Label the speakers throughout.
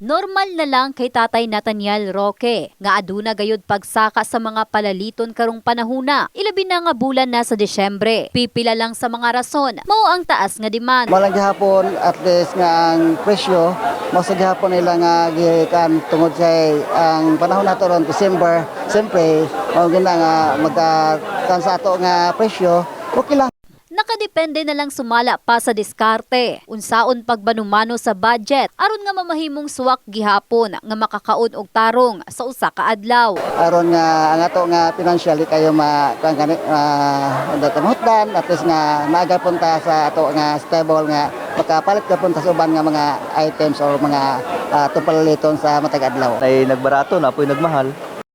Speaker 1: Normal na lang kay Tatay Nathaniel Roque nga aduna gayud pagsaka sa mga palaliton karong panahuna. Ilabi na nga bulan na sa Disyembre. Pipila lang sa mga rason mao ang taas nga demand.
Speaker 2: Malang gihapon at least nga ang presyo mo sa gihapon nila nga gikan tungod sa ang panahon nato ron December. Siyempre mao gina nga magkan sa ato nga presyo okay lang.
Speaker 1: Nakadepende na lang sumala pa sa diskarte. Unsaon pagbanumano sa budget aron nga mamahimong suwak gihapon nga makakaon og tarong sa usa ka adlaw.
Speaker 2: Aron nga ang ato nga financially kayo datamutdan at least nga maaga punta sa ato nga stable nga makapalit ka punta sa uban nga mga items o mga tupalaliton sa matag adlaw.
Speaker 3: Ay nagbarato na po'y nagmahal.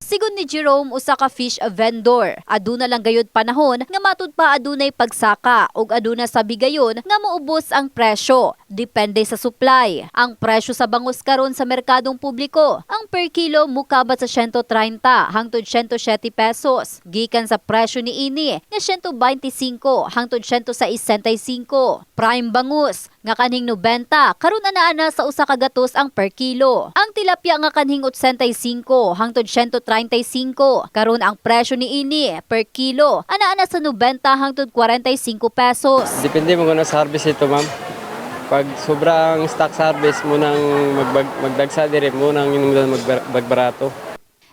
Speaker 1: Sigon ni Jerome, usa ka fish vendor, aduna lang gayud panahon nga matud pa adunay pagsaka ug aduna sabi gayon nga moubos ang presyo. Depende sa supply. Ang presyo sa bangus karon sa merkadong publiko, ang per kilo mukabat sa 130 hangtod 107 pesos. Gikan sa presyo ni ini nga 125 hangtod 165. Prime bangus nga kanhing 90 karon ana sa usa ka gatos ang per kilo. Ang tilapia nga kanhing 85 hangtod 135 karon ang presyo ni ini per kilo ana sa 90 hangtod 45 pesos.
Speaker 4: Depende mo kung sa harvest ito, ma'am. Pag sobrang stock sa harvest mo nang magdagsa dire mo nang magbarato.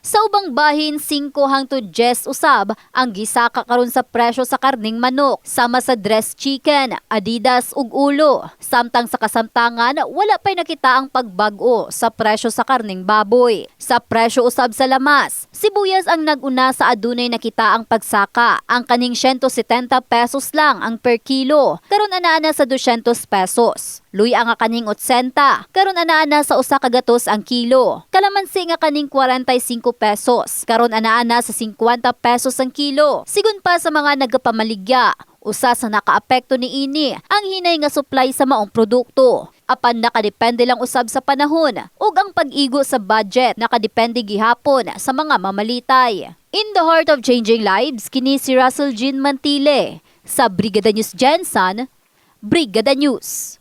Speaker 1: Sa ubang bahin, 5 hangtod 10 usab ang gisaka karon sa presyo sa karning manok, sama sa dressed chicken, adidas ug ulo. Samtang sa kasamtangan, wala pa'y nakita ang pagbago sa presyo sa karning baboy. Sa presyo usab sa lamas, sibuyas ang naguna sa adunay nakita ang pagsaka. Ang kaning 170 pesos lang ang per kilo, karon ana sa 200 pesos. Luya nga kaning 80, karon ana sa usa ka gatos ang kilo. Kalamansi nga kaning 45 pesos, karon ana sa 50 pesos ang kilo. Sigon pa sa mga nagapamaligya, usa sa nakaapekto ni ini ang hinay nga supply sa maong produkto. Apan nakadepende lang usab sa panahon ug ang pag-igo sa budget nakadepende gihapon sa mga mamalitay. In the heart of changing lives, kini si Russell Jean Mantile sa Brigada News Jensen, Brigada News.